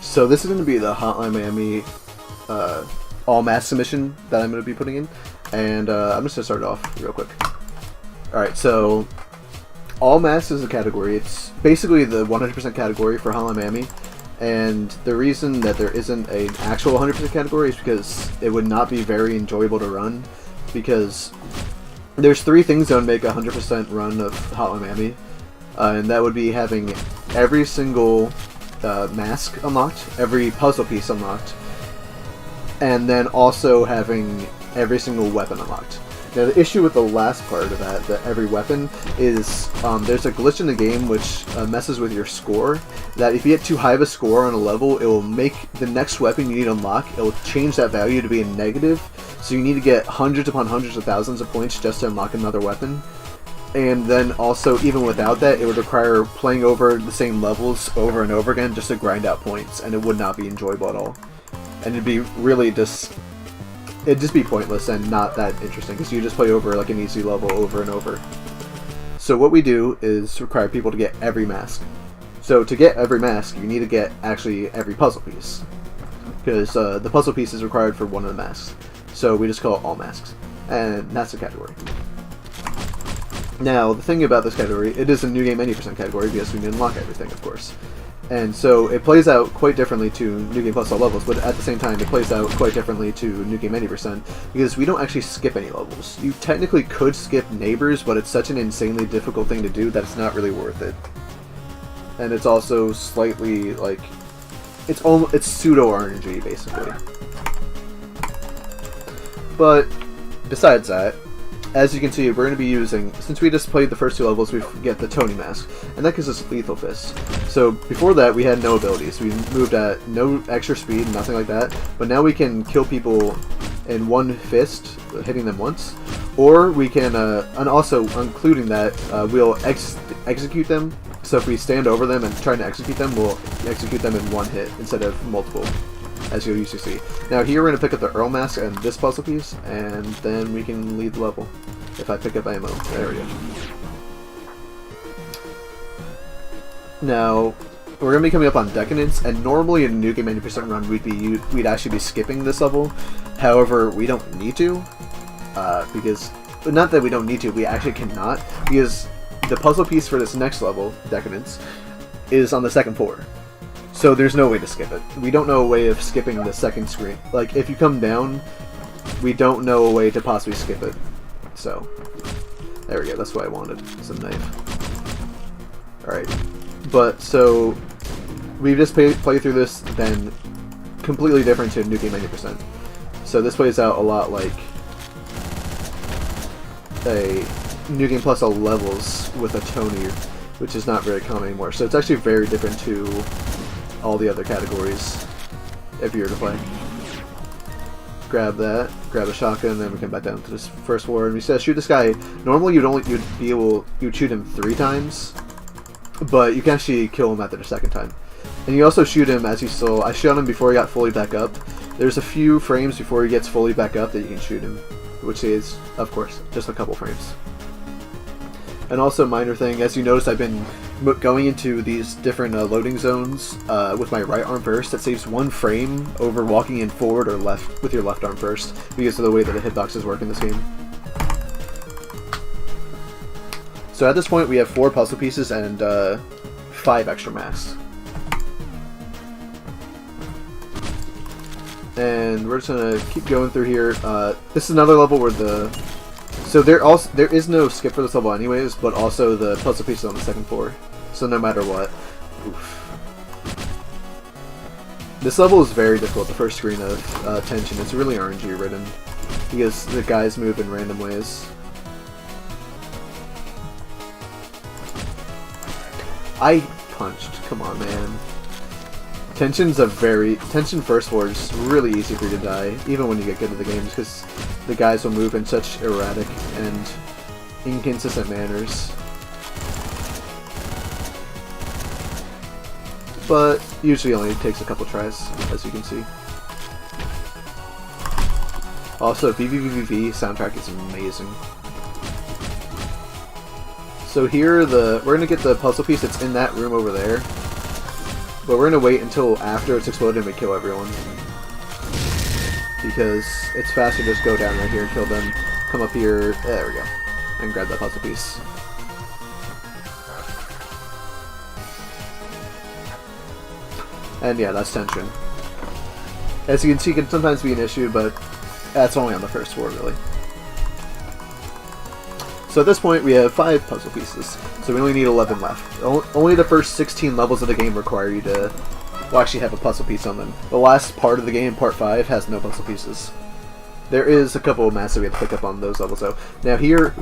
So this is going to be the Hotline Miami all mask submission that I'm going to be putting in, and I'm just going to start it off real quick. Alright, so all masks is a category. It's basically the 100% category for Hotline Miami, and the reason that there isn't an actual 100% category is because it would not be very enjoyable to run, because there's 3 things that would make a 100% run of Hotline Miami, and that would be having every single mask unlocked, every puzzle piece unlocked, and then also having every single weapon unlocked. Now the issue with the last part of that, the every weapon, is there's a glitch in the game which messes with your score, that if you get too high of a score on a level, it will make the next weapon you need to unlock, it will change that value to be a negative, so you need to get hundreds upon hundreds of thousands of points just to unlock another weapon. And then also, even without that, it would require playing over the same levels over and over again just to grind out points, and it would not be enjoyable at all. And it'd be really it'd just be pointless and not that interesting, because you just play over like an easy level over and over. So what we do is require people to get every mask. So to get every mask, you need to get actually every puzzle piece, because the puzzle piece is required for one of the masks. So we just call it all masks, and that's the category. Now, the thing about this category, it is a New Game 80% category because we can unlock everything, of course. And so it plays out quite differently to New Game Plus all levels, but at the same time it plays out quite differently to New Game 80% because we don't actually skip any levels. You technically could skip Neighbors, but it's such an insanely difficult thing to do that it's not really worth it. And it's also slightly, like, it's pseudo RNG, basically. But besides that, as you can see, we're going to be using, since we just played the first 2 levels, we get the Tony Mask, and that gives us Lethal Fist. So before that, we had no abilities. We moved at no extra speed, nothing like that, but now we can kill people in one fist, hitting them once, or we can, and also including that, we'll execute them. So if we stand over them and try to execute them, we'll execute them in one hit instead of multiple, as you'll usually see. Now here we're going to pick up the Earl Mask and this puzzle piece, and then we can lead the level. If I pick up ammo. There we go. Now, we're going to be coming up on Decadence, and normally in a New Game 80% run we'd actually be skipping this level. However, we don't need to, because, not that we don't need to, we actually cannot, because the puzzle piece for this next level, Decadence, is on the second floor. So there's no way to skip it. We don't know a way of skipping the second screen. Like, if you come down, we don't know a way to possibly skip it. So, there we go, that's what I wanted, some knife. Alright, but, so, we've just played through this, then, completely different to New Game 80%. So this plays out a lot like a New Game Plus all levels with a Tony, which is not very common anymore. So it's actually very different to all the other categories, if you were to play. Grab that, grab a shotgun, and then we come back down to this first floor, and we say shoot this guy. Normally you'd shoot him 3 times, but you can actually kill him after the second time. And you also shoot him as he's I shot him before he got fully back up. There's a few frames before he gets fully back up that you can shoot him, which is, of course, just a couple frames. And also, minor thing, as you notice, I've been going into these different loading zones with my right arm first. That saves 1 frame over walking in forward or left with your left arm first, because of the way that the hitboxes work in this game. So at this point, we have 4 puzzle pieces and 5 extra masks. And we're just gonna keep going through here. This is another level where so there is no skip for this level anyways, but also the puzzle piece is on the second floor. So no matter what. Oof. This level is very difficult, the first screen of Tension. It's really RNG ridden, because the guys move in random ways. I punched, come on man. Tension first floor is really easy for you to die, even when you get good at the game, just because the guys will move in such erratic and inconsistent manners. But usually only takes a couple tries, as you can see. Also, VVVVV soundtrack is amazing. So here, we're gonna get the puzzle piece that's in that room over there. But we're gonna wait until after it's exploded and we kill everyone. Because it's faster to just go down right here and kill them. Come up here, there we go. And grab that puzzle piece. And yeah, that's tension. As you can see, it can sometimes be an issue, but that's only on the first floor, really. So at this point, we have 5 puzzle pieces, so we only need 11 left. Only the first 16 levels of the game require you to actually have a puzzle piece on them. The last part of the game, part 5, has no puzzle pieces. There is a couple of maps that we have to pick up on those levels, though. Now here,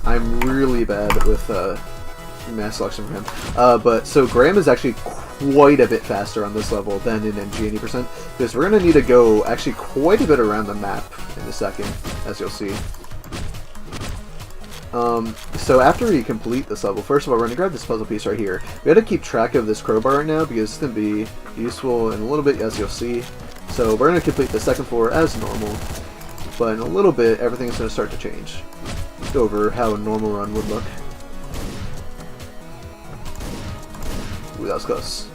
I'm really bad with mass selection for him. So Graham is actually quite a bit faster on this level than in MG 80%, because we're going to need to go actually quite a bit around the map in a second, as you'll see. So after we complete this level, first of all, we're going to grab this puzzle piece right here. We have to keep track of this crowbar right now, because it's going to be useful in a little bit, as you'll see. So we're going to complete the second floor as normal, but in a little bit, everything's going to start to change over how a normal run would look. Ooh, that was close.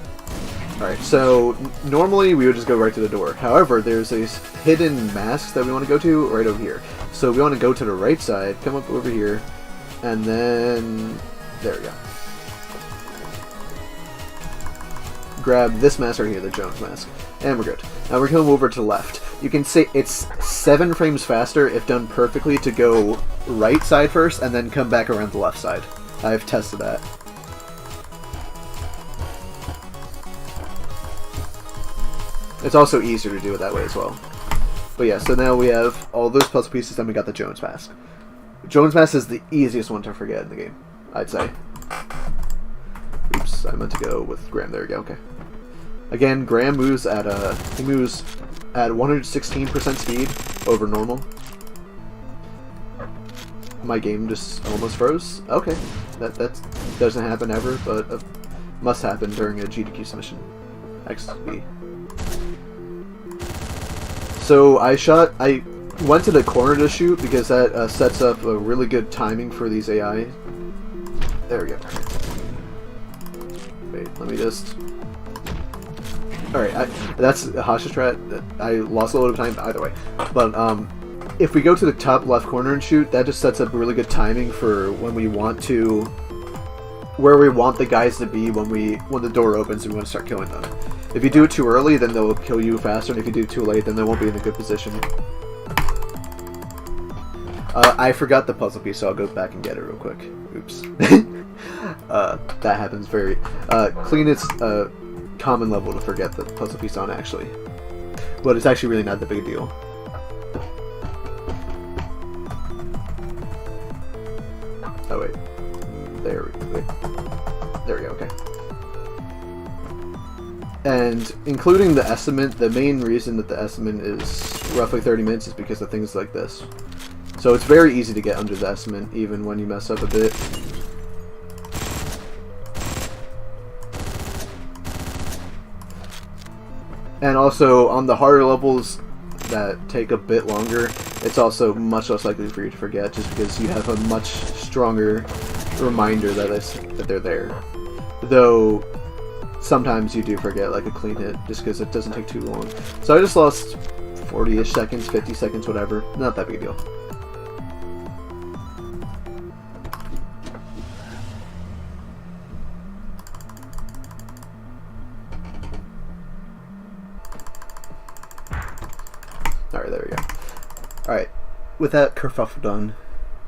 Alright, so normally we would just go right to the door. However, there's these hidden masks that we want to go to right over here. So we want to go to the right side, come up over here, and then... there we go. Grab this mask right here, the Jones mask. And we're good. Now we're going over to the left. You can see it's 7 frames faster if done perfectly to go right side first and then come back around the left side. I've tested that. It's also easier to do it that way as well. But yeah, so now we have all those puzzle pieces, and we got the Jones mask. Jones mask is the easiest one to forget in the game, I'd say. Oops, I meant to go with Graham. There we go. Okay. Again, Graham moves at 116% speed over normal. My game just almost froze. Okay, that doesn't happen ever, but must happen during a GDQ submission. XP. So I went to the corner to shoot because that sets up a really good timing for these AI. There we go. Wait, let me just... Alright, that's a hostage strat. I lost a little bit of time either way. But if we go to the top left corner and shoot, that just sets up really good timing for when we want to... where we want the guys to be when the door opens and we want to start killing them. If you do it too early, then they'll kill you faster, and if you do it too late, then they won't be in a good position. I forgot the puzzle piece, so I'll go back and get it real quick. Oops. That happens very... clean, it's a common level to forget the puzzle piece on, actually. But it's actually really not that big a deal. Oh, wait. There we go, okay. And including the estimate, the main reason that the estimate is roughly 30 minutes is because of things like this. So it's very easy to get under the estimate, even when you mess up a bit. And also, on the harder levels that take a bit longer, it's also much less likely for you to forget, just because you have a much stronger reminder that they're there. Though, sometimes you do forget, like a clean hit, just because it doesn't take too long. So I just lost 40-ish seconds, 50 seconds, whatever. Not that big a deal. Alright, there we go. Alright, with that kerfuffle done,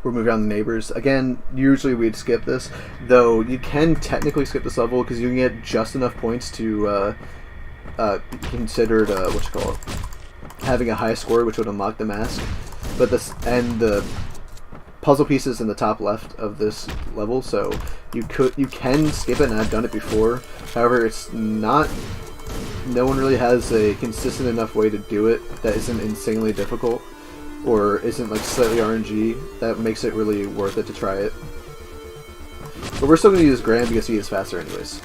we're moving on to neighbors. Again, usually we'd skip this, though you can technically skip this level because you can get just enough points to be considered, having a high score, which would unlock the mask. But the puzzle pieces in the top left of this level, so you can skip it, and I've done it before. However, it's not... no one really has a consistent enough way to do it that isn't insanely difficult, or isn't like slightly RNG, that makes it really worth it to try it. But we're still going to use Graham because he is faster anyways.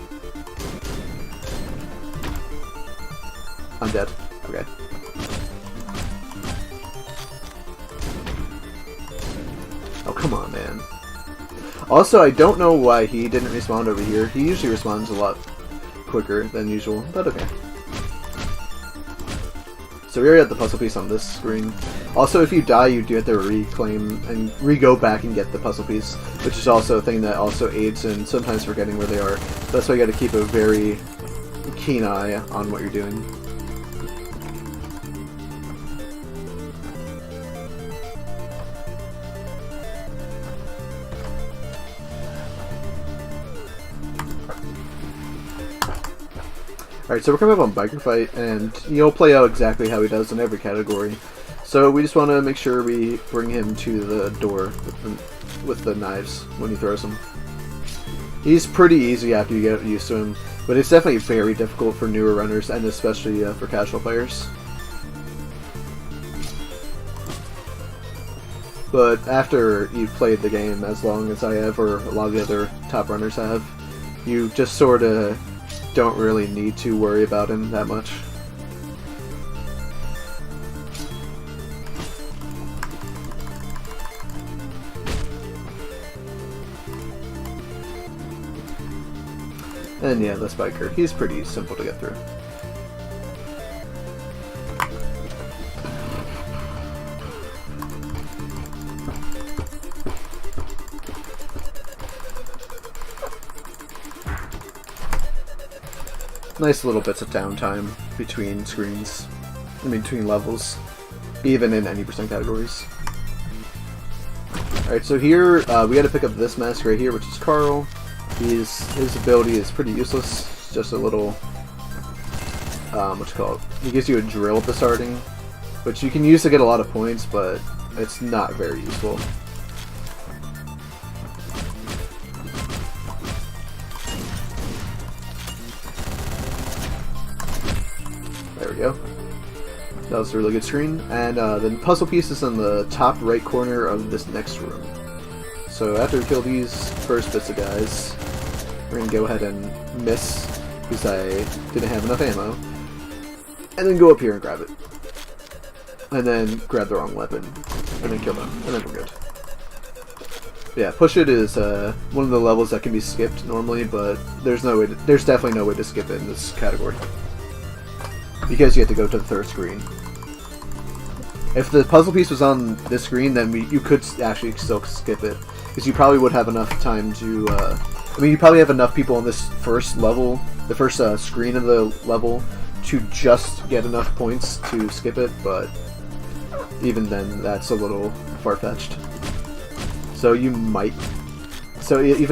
I'm dead. Okay. Oh, come on, man. Also, I don't know why he didn't respond over here. He usually responds a lot quicker than usual, but okay. So we already have the puzzle piece on this screen. Also, if you die, you do have to reclaim and re-go back and get the puzzle piece, which is also a thing that also aids in sometimes forgetting where they are. That's why you got to keep a very keen eye on what you're doing. Alright, so we're coming up on Biker Fight, and he'll play out exactly how he does in every category. So we just want to make sure we bring him to the door with the knives when he throws them. He's pretty easy after you get used to him, but it's definitely very difficult for newer runners, and especially for casual players. But after you've played the game as long as I have, or a lot of the other top runners have, you just sort of don't really need to worry about him that much. And yeah, the Spiker, he's pretty simple to get through. Nice little bits of downtime between screens, in between levels, even in any percent categories. Alright, so here we gotta pick up this mask right here, which is Carl. His ability is pretty useless. It's just a little, what's it called? He gives you a drill at the starting, which you can use to get a lot of points, but it's not very useful. There we go. That was a really good screen. And the puzzle piece is in the top right corner of this next room. So after we kill these first bits of guys, we're going to go ahead and miss because I didn't have enough ammo. And then go up here and grab it. And then grab the wrong weapon. And then kill them. And then we're good. Yeah, Push It is one of the levels that can be skipped normally, but there's definitely no way to skip it in this category. Because you have to go to the third screen. If the puzzle piece was on this screen, then you could actually still skip it. Because you probably would have enough time to, you probably have enough people on this first level, the first screen of the level, to just get enough points to skip it, but even then, that's a little far-fetched. So even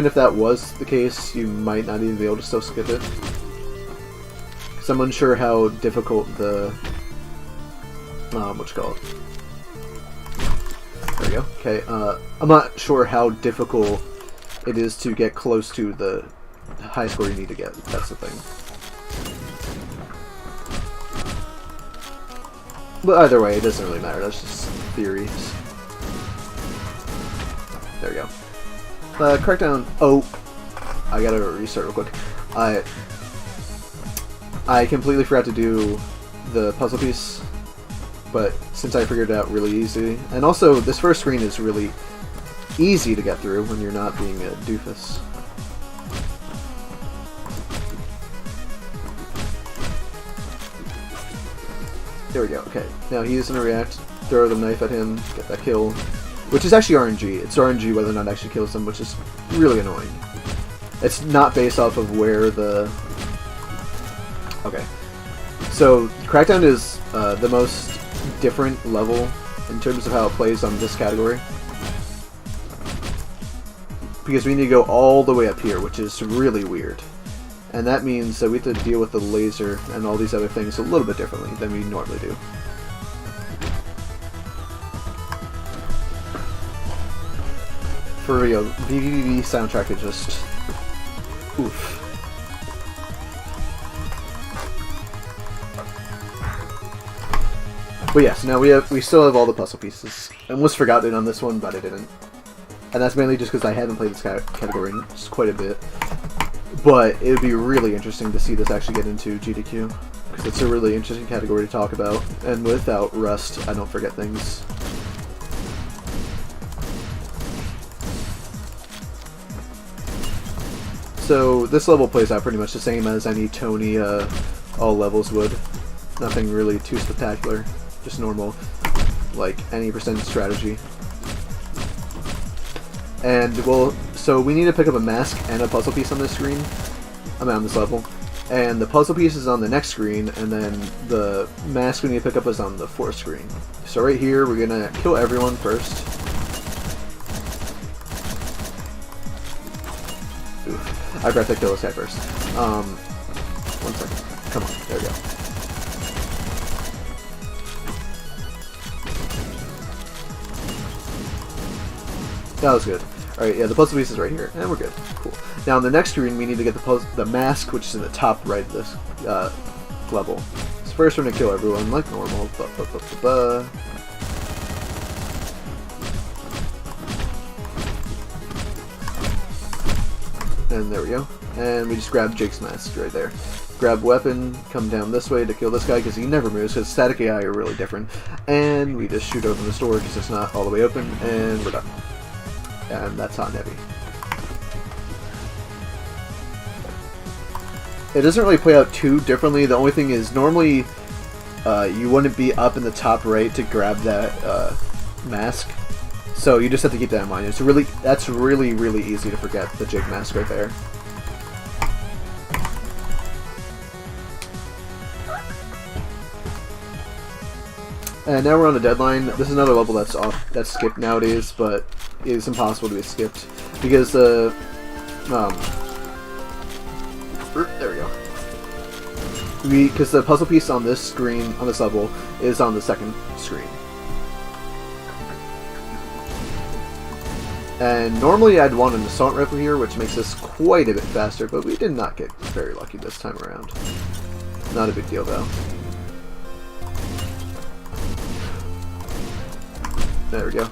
if that was the case, you might not even be able to still skip it. Because I'm unsure how difficult the, there we go. Okay, I'm not sure how difficult it is to get close to the high score you need to get. That's the thing. But either way, it doesn't really matter. That's just theories. There we go. Crackdown. Oh, I gotta restart real quick. I completely forgot to do the puzzle piece. But since I figured it out really easy, and also this first screen is really easy to get through when you're not being a doofus. There we go, okay. Now he's gonna react, throw the knife at him, get that kill, which is actually RNG. It's RNG whether or not it actually kills him, which is really annoying. It's not based off of where the... Okay. So, Crackdown is the most different level in terms of how it plays on this category, because we need to go all the way up here, which is really weird, and that means that we have to deal with the laser and all these other things a little bit differently than we normally do. For real, VVV soundtrack is just oof. But yes, now we still have all the puzzle pieces. I almost forgot it on this one, but I didn't. And that's mainly just because I haven't played this category in quite a bit. But it would be really interesting to see this actually get into GDQ, because it's a really interesting category to talk about. And without Rust, I don't forget things. So this level plays out pretty much the same as any Tony all levels would. Nothing really too spectacular, just normal, like any percent strategy. And well, so we need to pick up a mask and a puzzle piece on this screen. I'm on this level. And the puzzle piece is on the next screen, and then the mask we need to pick up is on the fourth screen. So right here, we're gonna kill everyone first. Oof. I forgot to kill this guy first. 1 second. Come on, there we go. That was good. Alright, yeah, the puzzle piece is right here, and we're good. Cool. Now on the next screen, we need to get the mask, which is in the top right of this level. So first we're going to kill everyone, like normal. And there we go. And we just grab Jake's mask right there. Grab weapon, come down this way to kill this guy, because he never moves, because static AI are really different. And we just shoot open the door, because it's not all the way open, and we're done. And that's hot and heavy. It doesn't really play out too differently. The only thing is, normally you wouldn't be up in the top right to grab that mask, so you just have to keep that in mind. That's really easy to forget, the Jake mask right there. And now we're on the deadline. This is another level that's skipped nowadays, but it's impossible to be skipped because there we go. Because the puzzle piece on this screen, on this level, is on the second screen. And normally I'd want an assault rifle here, which makes this quite a bit faster, but we did not get very lucky this time around. Not a big deal though. There we go.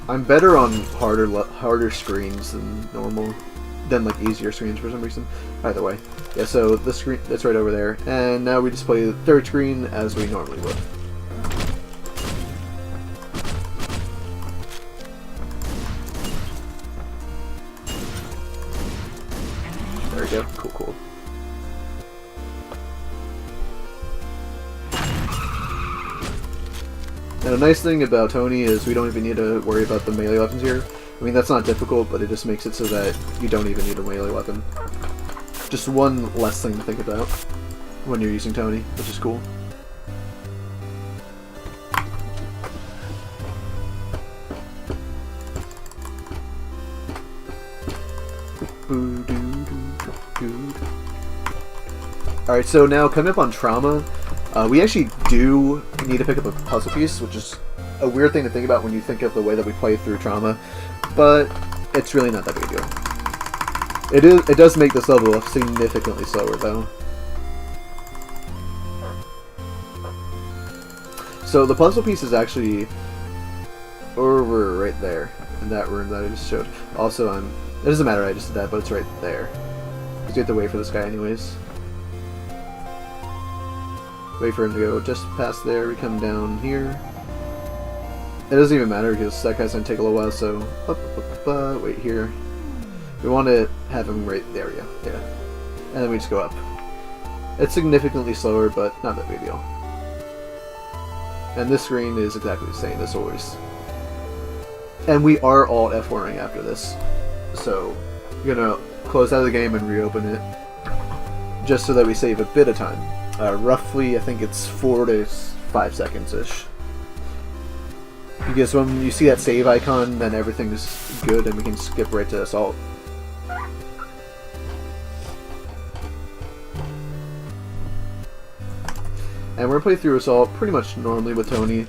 I'm better on harder screens than like easier screens for some reason. Either way, yeah. So the screen that's right over there, and now we just play the third screen as we normally would. There we go. Cool. And a nice thing about Tony is we don't even need to worry about the melee weapons here. I mean, that's not difficult, but it just makes it so that you don't even need a melee weapon. Just one less thing to think about when you're using Tony, which is cool. Alright, so now coming up on Trauma, we actually do need to pick up a puzzle piece, which is a weird thing to think about when you think of the way that we play through Trauma, but it's really not that big a deal. It does make this level significantly slower, though. So the puzzle piece is actually over right there, in that room that I just showed. Also, it doesn't matter I just did that, but it's right there. Because you have to wait for this guy anyways. Wait for him to go just past there, we come down here. It doesn't even matter because that guy's gonna take a little while, so wait here. We want to have him right there, yeah. And then we just go up. It's significantly slower, but not that big a deal. And this screen is exactly the same as always. And we are all F4ing after this. So, we're gonna close out of the game and reopen it. Just so that we save a bit of time. Roughly, I think it's 4 to 5 seconds-ish. Because when you see that save icon, then everything's good and we can skip right to Assault. And we're going to play through Assault pretty much normally with Tony.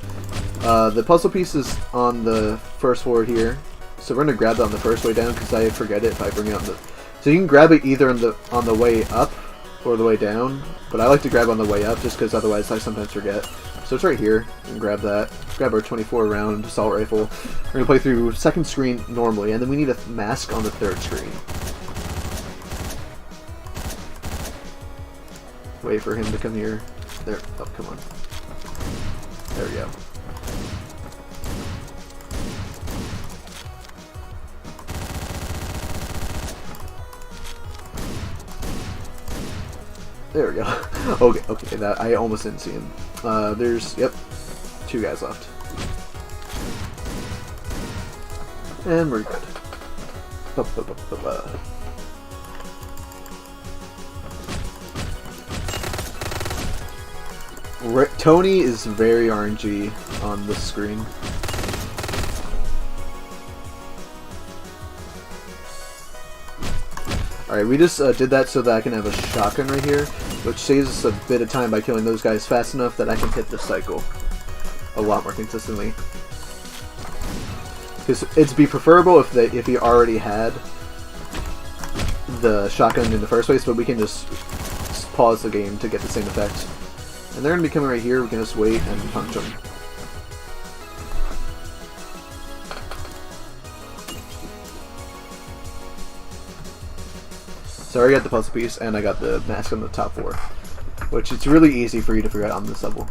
The puzzle piece is on the first floor here. So we're going to grab that on the first way down because I forget it if I bring it on the... So you can grab it either on the way up or the way down, but I like to grab on the way up just because otherwise I sometimes forget. So it's right here. We can grab that. Grab our 24 round assault rifle. We're going to play through second screen normally, and then we need a mask on the third screen. Wait for him to come here. There. Oh, come on. There we go. There we go. Okay, that I almost didn't see him. There's, yep, 2 guys left. And we're good. Tony is very RNG on this screen. Alright, we just did that so that I can have a shotgun right here, which saves us a bit of time by killing those guys fast enough that I can hit the cycle a lot more consistently. Because it'd be preferable if he already had the shotgun in the first place, but we can just pause the game to get the same effect. And they're going to be coming right here, we can just wait and punch them. So I already got the puzzle piece, and I got the mask on the top 4. Which it's really easy for you to figure out on this level.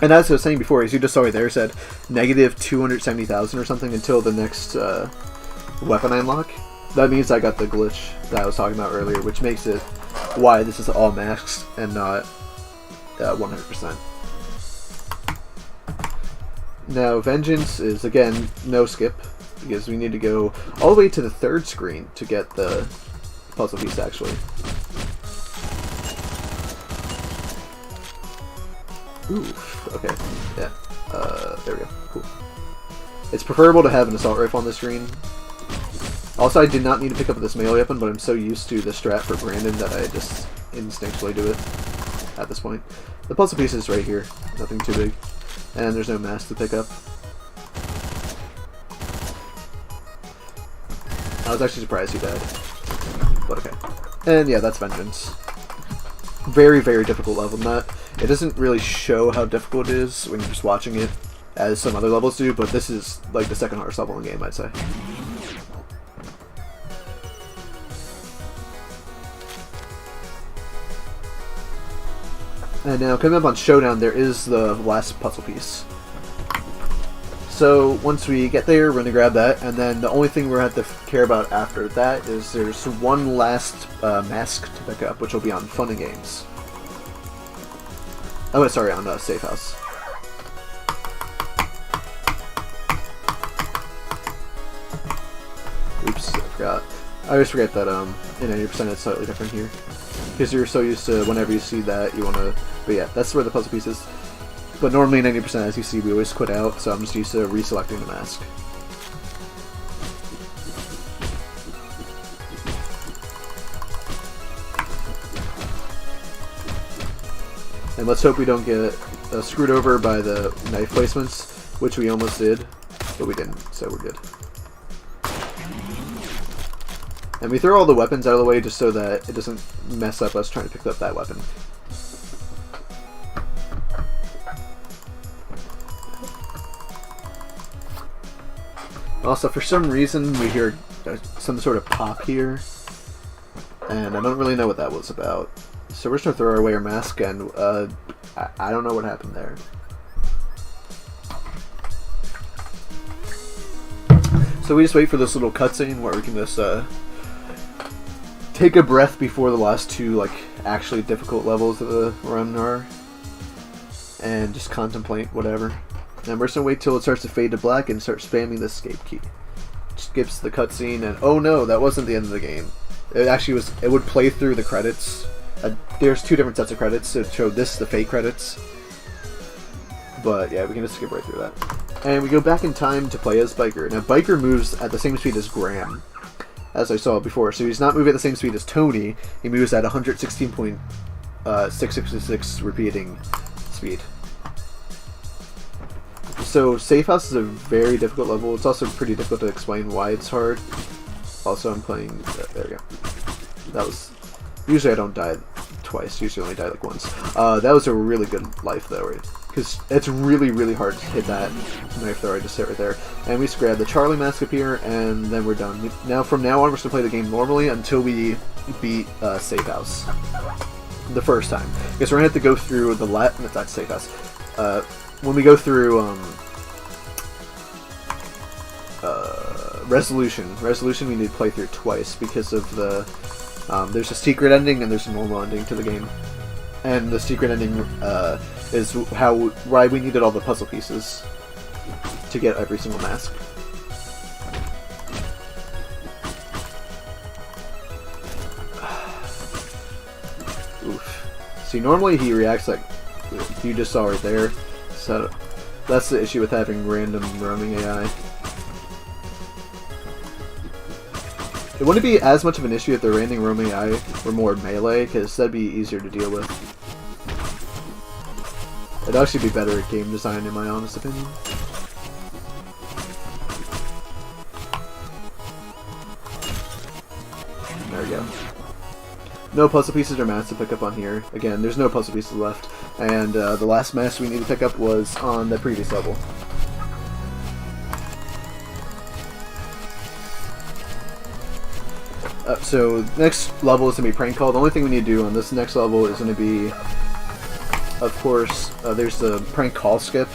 And as I was saying before, as you just saw right there, it said negative 270,000 or something until the next weapon I unlock. That means I got the glitch that I was talking about earlier, which makes it why this is all masks and not 100%. Now, Vengeance is, again, no skip, because we need to go all the way to the 3rd screen to get the puzzle piece, actually. Oof, okay, yeah, there we go, cool. It's preferable to have an assault rifle on the screen. Also, I did not need to pick up this melee weapon, but I'm so used to the strat for Brandon that I just instinctually do it at this point. The puzzle piece is right here, nothing too big, and there's no mask to pick up. I was actually surprised he died, but okay. And yeah, that's Vengeance. Very, very difficult level. It doesn't really show how difficult it is when you're just watching it, as some other levels do, but this is like the 2nd hardest level in the game, I'd say. And now, coming up on Showdown, there is the last puzzle piece. So, once we get there, we're going to grab that, and then the only thing we're going to have to care about after that is there's one last mask to pick up, which will be on Fun and Games. Oh, sorry, on Safe House. Oops, I forgot. I always forget that in 90% it's slightly different here. Because you're so used to whenever you see that, you want to... But yeah, that's where the puzzle piece is. But normally 90%, as you see, we always quit out, so I'm just used to reselecting the mask. And let's hope we don't get screwed over by the knife placements, which we almost did, but we didn't, so we're good. And we throw all the weapons out of the way just so that it doesn't mess up us trying to pick up that weapon. Also, for some reason, we hear some sort of pop here, and I don't really know what that was about. So we're just going to throw away our mask, and I don't know what happened there. So we just wait for this little cutscene where we can just take a breath before the last 2 like actually difficult levels of the run are, and just contemplate whatever. And we're just going to wait till it starts to fade to black and start spamming the escape key. Skips the cutscene, and oh no, that wasn't the end of the game. It actually was. It would play through the credits. There's 2 different sets of credits, so it showed this, the fake credits. But yeah, we can just skip right through that. And we go back in time to play as Biker. Now, Biker moves at the same speed as Graham, as I saw before. So he's not moving at the same speed as Tony. He moves at 116.666 repeating speed. So Safe House is a very difficult level. It's also pretty difficult to explain why it's hard. Also, I'm playing... there we go. That was... Usually I don't die twice. Usually I only die like once. That was a really good life though, right? Because it's really, really hard to hit that knife throw I just hit right there. And we just grab the Charlie mask up here, and then we're done. Now, from now on, we're just going to play the game normally until we beat Safe House. The first time. Because we're going to have to go through the that's Safe House. When we go through Resolution we need to play through twice because of the There's a secret ending and there's a normal ending to the game. And the secret ending is why we needed all the puzzle pieces to get every single mask. Oof. See, normally he reacts like you just saw right there, so that's the issue with having random roaming AI. It wouldn't be as much of an issue if the random roaming AI were more melee, because that'd be easier to deal with. It'd actually be better at game design, in my honest opinion. There we go. No puzzle pieces or masks to pick up on here. Again, there's no puzzle pieces left. And the last mask we need to pick up was on the previous level. So next level is going to be prank call. The only thing we need to do on this next level is going to be, of course, there's the prank call skip,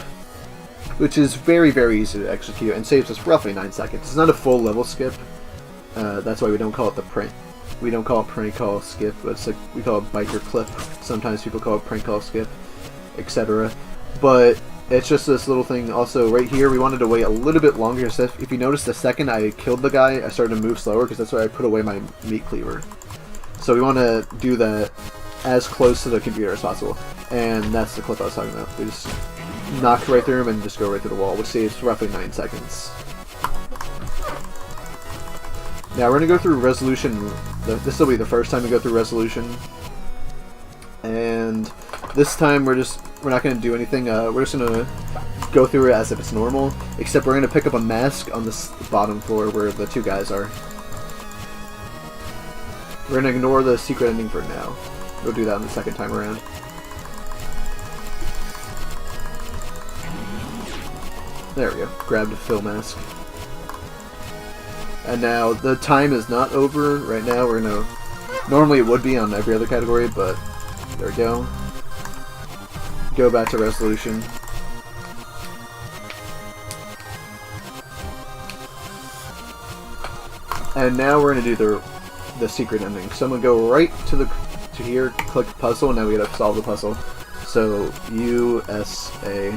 which is very, very easy to execute and saves us roughly 9 seconds. It's not a full level skip. That's why we don't call it the prank. We don't call it prank call skip, but it's like we call it biker clip. Sometimes people call it prank call skip, etc. But it's just this little thing. Also, right here, we wanted to wait a little bit longer. So if you notice, the second I killed the guy, I started to move slower because that's why I put away my meat cleaver. So we want to do that as close to the computer as possible, and that's the clip I was talking about. We just knock right through him and just go right through the wall, which saves roughly 9 seconds. Now we're going to go through resolution. This will be the first time we go through resolution, and this time we're not going to do anything. We're just going to go through it as if it's normal, except we're going to pick up a mask on this bottom floor where the two guys are. We're going to ignore the secret ending for now. We'll do that on the second time around. There we go. Grabbed a fill mask. And now, the time is not over. Right now, we're gonna... Normally it would be on every other category, but... There we go. Go back to resolution. And now we're gonna do the secret ending. So I'm gonna go right to here, click puzzle, and now we gotta solve the puzzle. So, USA...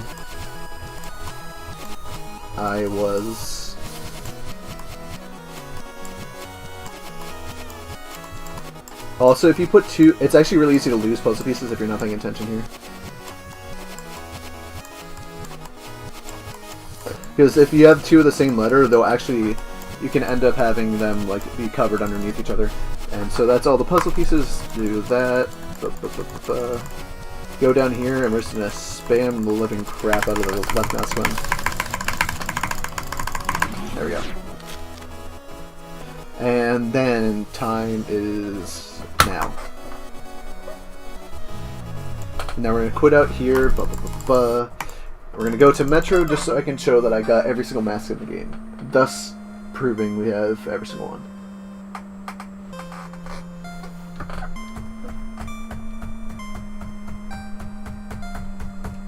I was... Also, if you put two... It's actually really easy to lose puzzle pieces if you're not paying attention here. Because if you have two of the same letter, they'll actually... You can end up having them like be covered underneath each other. And so that's all the puzzle pieces. Do that. Go down here, and we're just going to spam the living crap out of the left mouse button. There we go. And then time is now. Now we're going to quit out here. We're going to go to Metro just so I can show that I got every single mask in the game. Thus proving we have every single one.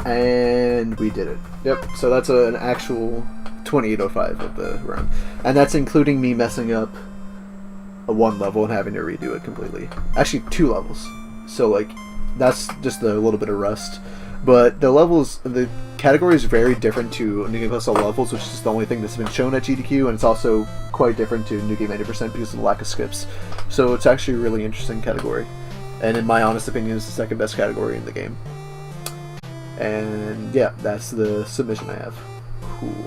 And we did it. Yep, so that's an actual 2805 of the run. And that's including me messing up a one level and having to redo it completely. Actually, 2 levels. So, like, that's just a little bit of rust. But the levels, the category is very different to New Game Plus levels, which is the only thing that's been shown at GDQ, and it's also quite different to New Game 90% because of the lack of skips. So it's actually a really interesting category. And in my honest opinion, it's the second best category in the game. And yeah, that's the submission I have. Cool.